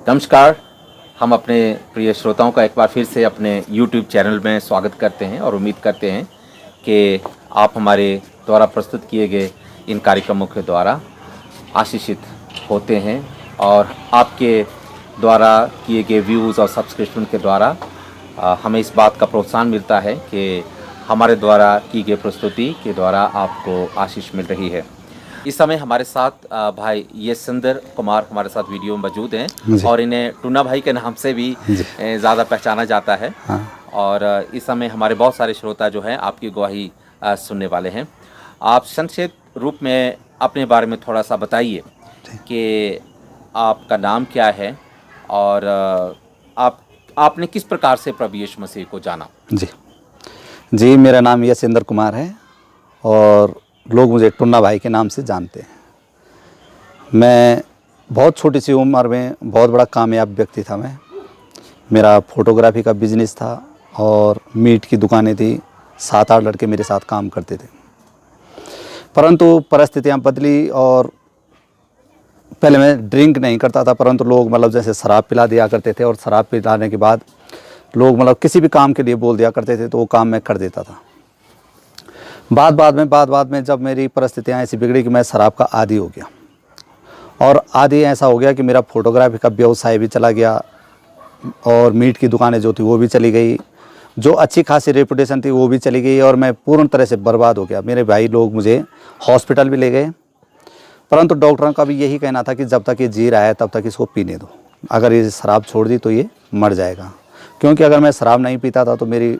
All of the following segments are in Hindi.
नमस्कार। हम अपने प्रिय श्रोताओं का एक बार फिर से अपने YouTube चैनल में स्वागत करते हैं और उम्मीद करते हैं कि आप हमारे द्वारा प्रस्तुत किए गए इन कार्यक्रमों के द्वारा आशीषित होते हैं और आपके द्वारा किए गए व्यूज़ और सब्सक्रिप्शन के द्वारा हमें इस बात का प्रोत्साहन मिलता है कि हमारे द्वारा की गई प्रस्तुति के द्वारा आपको आशीष मिल रही है। इस समय हमारे साथ भाई यशेंद्र कुमार हमारे साथ वीडियो में मौजूद हैं और इन्हें टूना भाई के नाम से भी ज़्यादा पहचाना जाता है। और इस समय हमारे बहुत सारे श्रोता जो हैं आपकी गवाही सुनने वाले हैं। आप संक्षिप्त रूप में अपने बारे में थोड़ा सा बताइए कि आपका नाम क्या है और आपने किस प्रकार से प्रभु यीशु मसीह को जाना। जी, मेरा नाम यशेंद्र कुमार है और लोग मुझे टुन्ना भाई के नाम से जानते हैं। मैं बहुत छोटी सी उम्र में बहुत बड़ा कामयाब व्यक्ति था। मेरा फ़ोटोग्राफी का बिजनेस था और मीट की दुकानें थी। 7-8 लड़के मेरे साथ काम करते थे, परंतु परिस्थितियाँ बदली और पहले मैं ड्रिंक नहीं करता था, परंतु लोग जैसे शराब पिला दिया करते थे और शराब पिलाने के बाद लोग किसी भी काम के लिए बोल दिया करते थे तो वो काम मैं कर देता था। बाद में जब मेरी परिस्थितियाँ ऐसी बिगड़ी कि मैं शराब का आदी हो गया और आदी ऐसा हो गया कि मेरा फ़ोटोग्राफी का व्यवसाय भी चला गया और मीट की दुकानें जो थी वो भी चली गई, जो अच्छी खासी रेपुटेशन थी वो भी चली गई और मैं पूर्ण तरह से बर्बाद हो गया। मेरे भाई लोग मुझे हॉस्पिटल भी ले गए, परंतु डॉक्टरों का भी यही कहना था कि जब तक ये जी रहा है तब तक इसको पीने दो, अगर ये शराब छोड़ दी तो ये मर जाएगा। क्योंकि अगर मैं शराब नहीं पीता था तो मेरी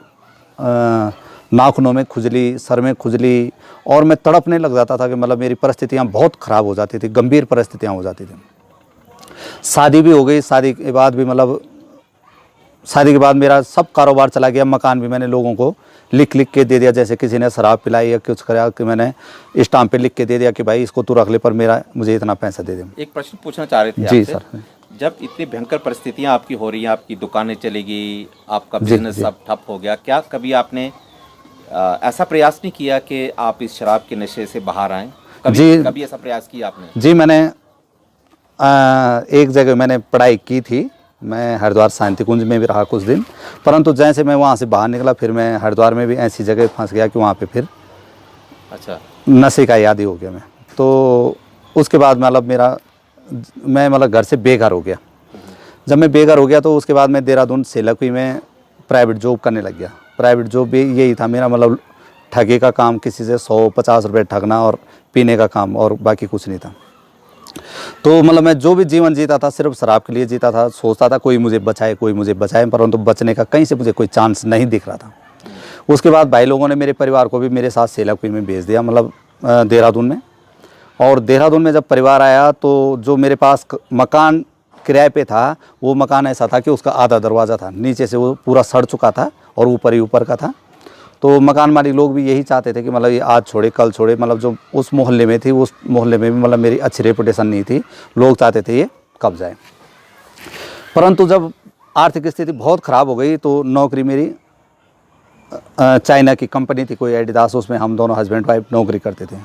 नाखूनों में खुजली, सर में खुजली और मैं तड़पने लग जाता था कि मेरी परिस्थितियाँ बहुत ख़राब हो जाती थी, गंभीर परिस्थितियाँ हो जाती थी। शादी भी हो गई, शादी के बाद भी शादी के बाद मेरा सब कारोबार चला गया। मकान भी मैंने लोगों को लिख के दे दिया, जैसे किसी ने शराब पिलाई या कुछ करा कि मैंने स्टाम्प पे लिख के दे दिया कि भाई इसको तू रख ले पर मुझे इतना पैसा दे दे। एक प्रश्न पूछना चाह रहे थे जी आपसे। सर, जब इतनी भयंकर परिस्थितियाँ आपकी हो रही हैं, आपकी दुकानें चली गई, आपका बिजनेस सब ठप हो गया, क्या कभी आपने ऐसा प्रयास नहीं किया कि आप इस शराब के नशे से बाहर आएं? कभी ऐसा प्रयास किया आपने? जी, मैंने एक जगह मैंने पढ़ाई की थी। मैं हरिद्वार शांति कुंज में भी रहा कुछ दिन, परंतु जैसे मैं वहाँ से बाहर निकला फिर मैं हरिद्वार में भी ऐसी जगह फंस गया कि वहाँ पे फिर नशे का आदी हो गया मैं। तो उसके बाद मैं घर से बेघर हो गया। जब मैं बेघर हो गया तो उसके बाद मैं देहरादून सेलकुई में प्राइवेट जॉब करने लग गया। प्राइवेट जॉब भी यही था मेरा, ठगी का काम, किसी से 100-50 रुपये ठगना और पीने का काम, और बाकी कुछ नहीं था। तो मैं जो भी जीवन जीता था सिर्फ शराब के लिए जीता था। सोचता था कोई मुझे बचाए, परंतु बचने का कहीं से मुझे कोई चांस नहीं दिख रहा था। उसके बाद भाई लोगों ने मेरे परिवार को भी मेरे साथ सेलाकुई में भेज दिया, देहरादून में। और देहरादून में जब परिवार आया तो जो मेरे पास मकान किराए पे था वो मकान ऐसा था कि उसका आधा दरवाज़ा था, नीचे से वो पूरा सड़ चुका था और ऊपर ही ऊपर का था। तो मकान मालिक लोग भी यही चाहते थे कि ये आज छोड़े कल छोड़े, जो उस मोहल्ले में थी उस मोहल्ले में भी मेरी अच्छी रेपुटेशन नहीं थी, लोग चाहते थे ये कब जाए। परंतु जब आर्थिक स्थिति बहुत ख़राब हो गई तो नौकरी मेरी चाइना की कंपनी थी कोई एडिडास, उसमें हम दोनों हस्बैंड वाइफ नौकरी करते थे।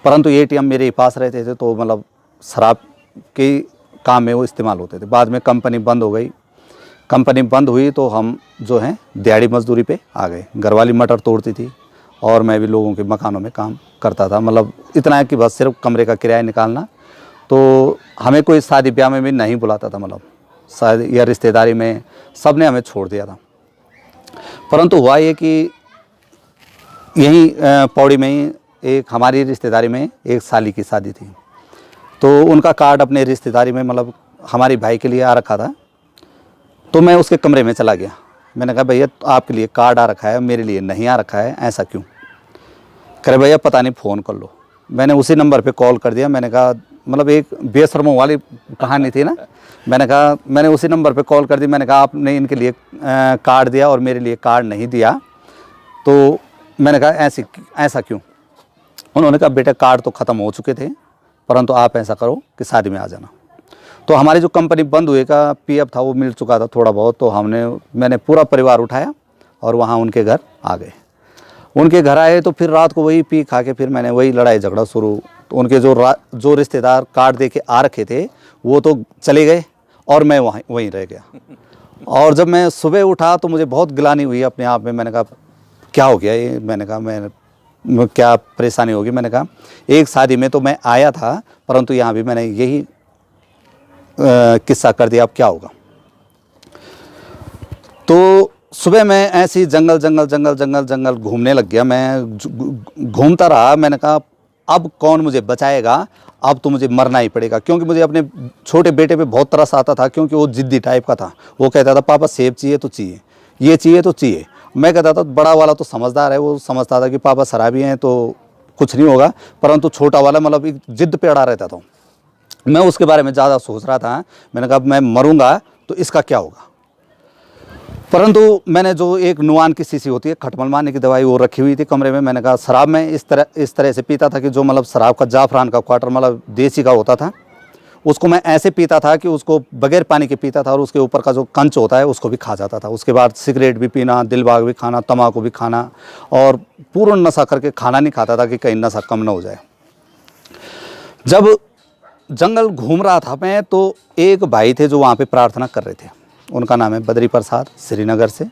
परंतु एटीएम मेरे पास रहते थे तो शराब के काम में वो इस्तेमाल होते थे। बाद में कंपनी बंद हो गई। कंपनी बंद हुई तो हम जो हैं दिहाड़ी मजदूरी पे आ गए। घरवाली मटर तोड़ती थी और मैं भी लोगों के मकानों में काम करता था। इतना है कि बस सिर्फ कमरे का किराया निकालना। तो हमें कोई शादी ब्याह में भी नहीं बुलाता था, शादी या रिश्तेदारी में सब ने हमें छोड़ दिया था। परंतु हुआ ये कि यहीं पौड़ी में ही एक हमारी रिश्तेदारी में एक साली की शादी थी, तो उनका कार्ड अपने रिश्तेदारी में हमारी भाई के लिए आ रखा था। तो मैं उसके कमरे में चला गया। मैंने कहा भैया आपके लिए कार्ड आ रखा है, मेरे लिए नहीं आ रखा है, ऐसा क्यों? कह रहे भैया पता नहीं, फ़ोन कर लो। मैंने उसी नंबर पे कॉल कर दिया। मैंने कहा एक बेशर्मों वाली कहानी थी ना। मैंने उसी नंबर पे कॉल कर दी। मैंने कहा आपने इनके लिए कार्ड दिया और मेरे लिए कार्ड नहीं दिया। तो मैंने कहा ऐसा क्यों? उन्होंने कहा बेटा कार्ड तो ख़त्म हो चुके थे, परंतु आप ऐसा करो कि शादी में आ जाना। तो हमारी जो कंपनी बंद हुए का पीएफ था वो मिल चुका था थोड़ा बहुत, तो मैंने पूरा परिवार उठाया और वहाँ उनके घर आ गए। उनके घर आए तो फिर रात को वही पी खा के फिर मैंने वही लड़ाई झगड़ा शुरू। तो उनके जो रिश्तेदार कार्ड दे के आ रखे थे वो तो चले गए और मैं वहीं रह गया। और जब मैं सुबह उठा तो मुझे बहुत गिलानी हुई अपने आप में। मैंने कहा क्या हो गया ये, मैंने कहा मैं क्या परेशानी होगी। मैंने कहा एक शादी में तो मैं आया था, परंतु यहाँ भी मैंने यही किस्सा कर दिया, अब क्या होगा। तो सुबह मैं ऐसे ही जंगल घूमने लग गया। मैं घूमता रहा। मैंने कहा अब कौन मुझे बचाएगा, अब तो मुझे मरना ही पड़ेगा। क्योंकि मुझे अपने छोटे बेटे पे बहुत तरस आता था, क्योंकि वो जिद्दी टाइप का था। वो कहता था पापा सेब चाहिए तो चाहिए, ये चाहिए तो चाहिए। मैं कहता था बड़ा वाला तो समझदार है, वो समझता था कि पापा शराबी हैं तो कुछ नहीं होगा, परंतु छोटा वाला मतलब एक जिद पे अड़ा रहता था। मैं उसके बारे में ज़्यादा सोच रहा था। मैंने कहा मैं मरूंगा तो इसका क्या होगा। परंतु मैंने जो एक नुआन की शीशी होती है खटमल मारने की दवाई, वो रखी हुई थी कमरे में। मैंने कहा शराब मैं इस तरह से पीता था कि जो मतलब शराब का जाफरान का क्वार्टर मतलब देसी का होता था, उसको मैं ऐसे पीता था कि उसको बगैर पानी के पीता था, और उसके ऊपर का जो कंच होता है उसको भी खा जाता था। उसके बाद सिगरेट भी पीना, दिलबाग भी खाना, तम्बाकू भी खाना, और पूर्ण नशा करके खाना नहीं खाता था कि कहीं नशा कम ना हो जाए। जब जंगल घूम रहा था मैं, तो एक भाई थे जो वहाँ पे प्रार्थना कर रहे थे। उनका नाम है बद्री प्रसाद, श्रीनगर से।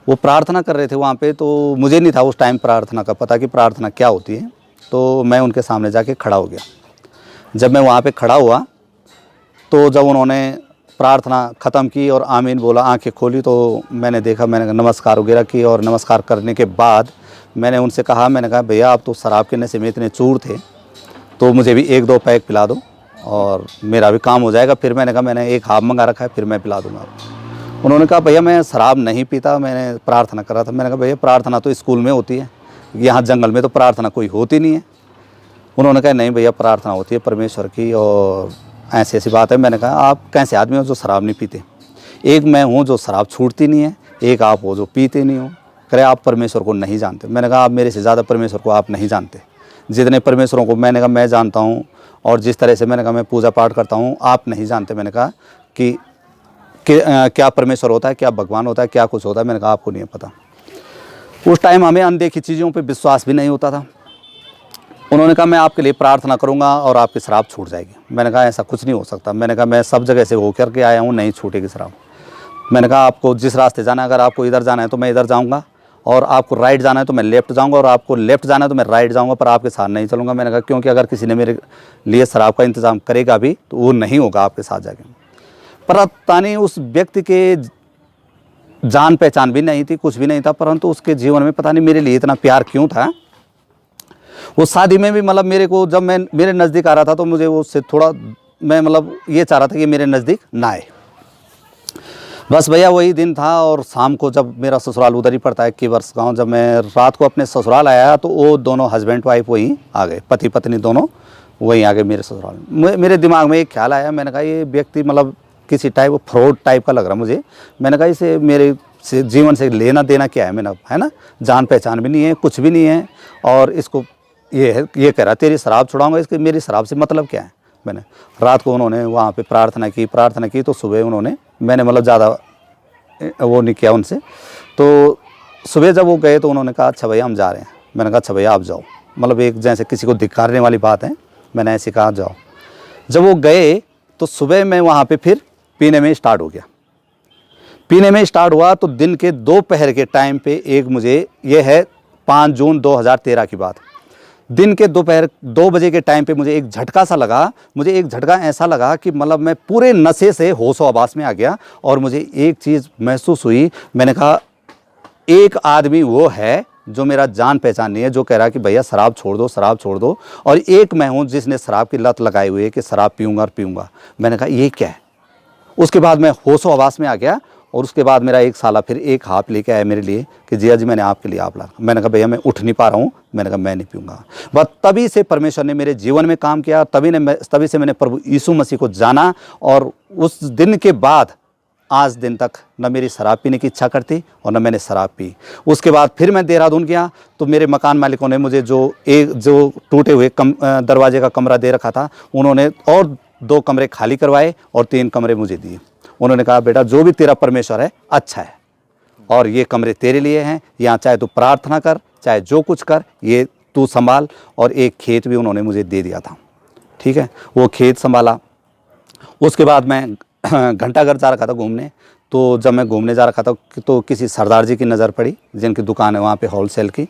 वो प्रार्थना कर रहे थे वहाँ पे। तो मुझे नहीं था उस टाइम प्रार्थना का पता कि प्रार्थना क्या होती है। तो मैं उनके सामने जाके खड़ा हो गया। जब मैं वहाँ पे खड़ा हुआ तो जब उन्होंने प्रार्थना ख़त्म की और आमीन बोला, आंखें खोली, तो मैंने देखा, मैंने नमस्कार वगैरह की। और नमस्कार करने के बाद मैंने उनसे कहा, मैंने कहा भैया आप तो शराब के नशे में इतने चूर थे, तो मुझे भी 1-2 पैक पिला दो और मेरा भी काम हो जाएगा। फिर मैंने कहा मैंने एक हाफ मंगा रखा है, फिर मैं पिला दूंगा। उन्होंने कहा भैया मैं शराब नहीं पीता, मैंने प्रार्थना कर रहा था। मैंने कहा भैया प्रार्थना तो स्कूल में होती है, यहाँ जंगल में तो प्रार्थना कोई होती नहीं है। उन्होंने कहा नहीं भैया प्रार्थना होती है परमेश्वर की, और ऐसी ऐसी बात है। मैंने कहा आप कैसे आदमी हो जो शराब नहीं पीते। एक मैं हूँ जो शराब छूटती नहीं है, एक आप हो जो पीते नहीं हो। करे आप परमेश्वर को नहीं जानते। मैंने कहा आप मेरे से ज़्यादा परमेश्वर को आप नहीं जानते। जितने परमेश्वरों को मैंने कहा मैं जानता हूँ, और जिस तरह से मैंने कहा मैं पूजा पाठ करता हूँ, आप नहीं जानते। मैंने कहा कि क्या परमेश्वर होता है, क्या भगवान होता है, क्या कुछ होता है। मैंने कहा आपको नहीं पता। उस टाइम हमें अनदेखी चीज़ों पे विश्वास भी नहीं होता था। उन्होंने कहा मैं आपके लिए प्रार्थना करूंगा और आपकी शराब छूट जाएगी। मैंने कहा ऐसा कुछ नहीं हो सकता। मैंने कहा मैं सब जगह से होकर के आया हूँ, नहीं छूटेगी शराब। मैंने कहा आपको जिस रास्ते जाना है, अगर आपको इधर जाना है तो मैं इधर जाऊँगा, और आपको राइट जाना है तो मैं लेफ़्ट जाऊँगा, और आपको लेफ़्ट जाना है तो मैं राइट जाऊँगा, पर आपके साथ नहीं चलूँगा। मैंने कहा क्योंकि अगर किसी ने मेरे लिए शराब का इंतज़ाम करेगा भी तो वो नहीं होगा आपके साथ जाके। पर पता नहीं उस व्यक्ति के जान पहचान भी नहीं थी, कुछ भी नहीं था, परंतु उसके जीवन में पता नहीं मेरे लिए इतना प्यार क्यों था। वो शादी में भी मतलब मेरे को जब मैं मेरे नज़दीक आ रहा था तो मुझे वो उससे थोड़ा मैं मतलब ये चाह रहा था कि मेरे नज़दीक ना आए। बस भैया वही दिन था। और शाम को जब मेरा ससुराल उधर ही पड़ता है कीवर्स गाँव, जब मैं रात को अपने ससुराल आया तो वो दोनों हस्बैंड वाइफ वहीं आ गए, पति पत्नी दोनों वहीं आ गए मेरे ससुराल। मेरे दिमाग में एक ख्याल आया। मैंने कहा ये व्यक्ति मतलब किसी टाइप फ्रॉड टाइप का लग रहा मुझे। मैंने कहा इसे मेरे से जीवन से लेना देना क्या है, मैंने है ना, जान पहचान भी नहीं है, कुछ भी नहीं है, और इसको ये कह रहा तेरी शराब छुड़ाऊंगा, इसके मेरी शराब से मतलब क्या है। मैंने रात को उन्होंने वहाँ पे प्रार्थना की तो सुबह उन्होंने, मैंने मतलब ज़्यादा वो नहीं किया उनसे। तो सुबह जब वो गए तो उन्होंने कहा अच्छा भैया हम जा रहे हैं। मैंने कहा अच्छा भैया आप जाओ, मतलब एक जैसे किसी को धिक्कारने वाली बात है। मैंने ऐसे कहा जाओ। जब वो गए तो सुबह मैं वहाँ पे फिर पीने में स्टार्ट हो गया। पीने में स्टार्ट हुआ तो दिन के दोपहर के टाइम पे एक मुझे, ये है 5 जून 2013 की बात, दिन के दोपहर 2 बजे के टाइम पे मुझे एक झटका सा लगा। मुझे एक झटका ऐसा लगा कि मतलब मैं पूरे नशे से होशो हवास में आ गया, और मुझे एक चीज़ महसूस हुई। मैंने कहा एक आदमी वो है जो मेरा जान पहचान नहीं है, जो कह रहा है कि भैया शराब छोड़ दो, शराब छोड़ दो, और एक मैं हूँ जिसने शराब की लत लगाई हुई है कि शराब पीऊँगा और पीऊँगा। मैंने कहा ये क्या है। उसके बाद मैं होशो हवास में आ गया, और उसके बाद मेरा एक साला फिर एक हाथ लेके आया मेरे लिए कि जिया जी मैंने आपके लिए आप ला। मैंने कहा भैया मैं उठ नहीं पा रहा हूँ। मैंने कहा मैं नहीं पीऊँगा। बस तभी से परमेश्वर ने मेरे जीवन में काम किया, तभी से मैंने प्रभु यीशु मसीह को जाना, और उस दिन के बाद आज दिन तक न मेरी शराब पीने की इच्छा करती और न मैंने शराब पी। उसके बाद फिर मैं देहरादून गया तो मेरे मकान मालिकों ने मुझे जो टूटे हुए दरवाजे का कमरा दे रखा था, उन्होंने और 2 कमरे खाली करवाए और 3 कमरे मुझे दिए। उन्होंने कहा बेटा जो भी तेरा परमेश्वर है अच्छा है, और ये कमरे तेरे लिए हैं, यहाँ चाहे तू प्रार्थना कर, चाहे जो कुछ कर, ये तू संभाल। और एक खेत भी उन्होंने मुझे दे दिया था, ठीक है, वो खेत संभाला। उसके बाद मैं घंटाघर जा रखा था घूमने। तो जब मैं घूमने जा रखा था तो किसी सरदार जी की नज़र पड़ी जिनकी दुकान है वहाँ पे होलसेल की।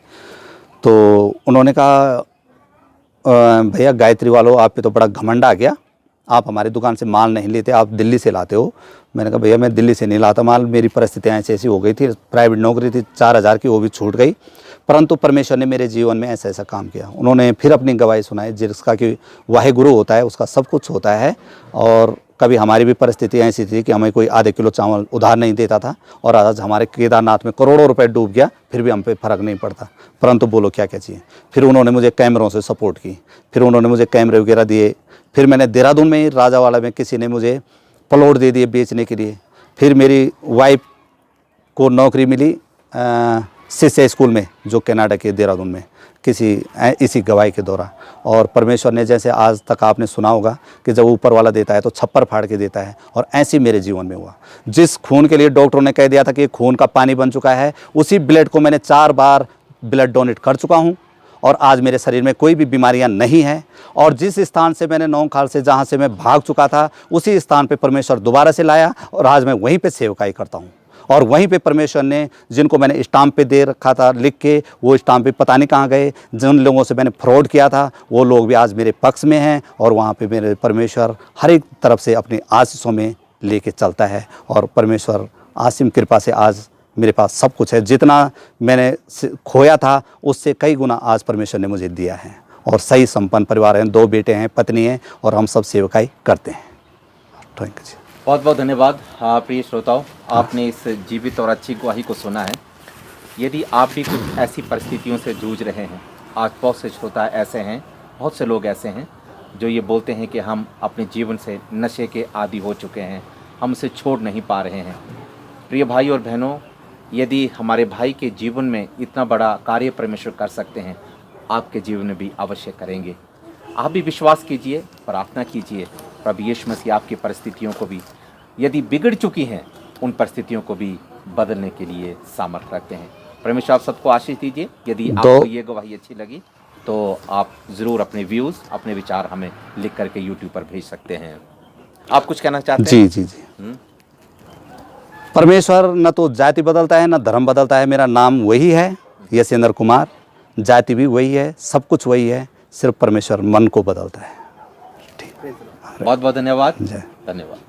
तो उन्होंने कहा भैया गायत्री वालों, आप पे तो बड़ा घमंड आ गया, आप हमारी दुकान से माल नहीं लेते, आप दिल्ली से लाते हो। मैंने कहा भैया मैं दिल्ली से नहीं लाता माल, मेरी परिस्थितियाँ ऐसी ऐसी हो गई थी, प्राइवेट नौकरी थी 4000 की, वो भी छूट गई, परंतु परमेश्वर ने मेरे जीवन में ऐसा ऐसा काम किया। उन्होंने फिर अपनी गवाही सुनाई, जिसका कि वाहे गुरु होता है उसका सब कुछ होता है। और कभी हमारी भी परिस्थिति ऐसी थी कि हमें कोई आधे किलो चावल उधार नहीं देता था, और आज हमारे केदारनाथ में करोड़ों रुपए डूब गया, फिर भी हम पे फ़र्क नहीं पड़ता। परंतु बोलो क्या क्या चाहिए। फिर उन्होंने मुझे कैमरों से सपोर्ट की, फिर उन्होंने मुझे कैमरे वगैरह दिए। फिर मैंने देहरादून में ही राजावाला में किसी ने मुझे प्लॉट दे दिए बेचने के लिए। फिर मेरी वाइफ को नौकरी मिली शिष्य स्कूल में, जो कनाडा के देहरादून में, इसी गवाही के दौरान। और परमेश्वर ने, जैसे आज तक आपने सुना होगा कि जब ऊपर वाला देता है तो छप्पर फाड़ के देता है, और ऐसे मेरे जीवन में हुआ। जिस खून के लिए डॉक्टरों ने कह दिया था कि खून का पानी बन चुका है, उसी ब्लड को मैंने 4 बार ब्लड डोनेट कर चुका हूँ, और आज मेरे शरीर में कोई भी बीमारियां नहीं हैं। और जिस स्थान से मैंने 9 साल से, जहाँ से मैं भाग चुका था, उसी स्थान पे परमेश्वर दोबारा से लाया, और आज मैं वहीं पे सेवकाई करता हूँ। और वहीं पे परमेश्वर ने, जिनको मैंने स्टाम्प पे दे रखा था लिख के, वो स्टाम्प पे पता नहीं कहाँ गए, जिन लोगों से मैंने फ्रॉड किया था वो लोग भी आज मेरे पक्ष में हैं, और वहाँ पे मेरे परमेश्वर हर एक तरफ से अपनी आशीषों में लेके चलता है। और परमेश्वर आसिम कृपा से आज मेरे पास सब कुछ है। जितना मैंने खोया था उससे कई गुना आज परमेश्वर ने मुझे दिया है, और सही संपन्न परिवार हैं, 2 बेटे हैं, पत्नी है, और हम सब सेवकाई करते हैं। थैंक यू जी। बहुत बहुत धन्यवाद। प्रिय श्रोताओं, आपने इस जीवित और अच्छी गवाही को सुना है। यदि आप भी कुछ ऐसी परिस्थितियों से जूझ रहे हैं, आज बहुत से श्रोता ऐसे हैं, बहुत से लोग ऐसे हैं जो ये बोलते हैं कि हम अपने जीवन से नशे के आदी हो चुके हैं, हम उसे छोड़ नहीं पा रहे हैं। प्रिय भाई और बहनों, यदि हमारे भाई के जीवन में इतना बड़ा कार्य परमेश्वर कर सकते हैं, आपके जीवन में भी अवश्य करेंगे। आप भी विश्वास कीजिए, प्रार्थना कीजिए, प्रभु यीशु मसीह आपकी परिस्थितियों को भी, यदि बिगड़ चुकी हैं, उन परिस्थितियों को भी बदलने के लिए सामर्थ्य रखते हैं। परमेश्वर आप सबको आशीष दीजिए। यदि आपको ये गवाही अच्छी लगी तो आप ज़रूर अपने व्यूज़, अपने विचार हमें लिख करके यूट्यूब पर भेज सकते हैं। आप कुछ कहना चाहते हैं? जी जी जी। परमेश्वर न तो जाति बदलता है, न धर्म बदलता है। मेरा नाम वही है, यशेंद्र कुमार, जाति भी वही है, सब कुछ वही है, सिर्फ परमेश्वर मन को बदलता है। ठीक, बहुत बहुत धन्यवाद। जय। धन्यवाद।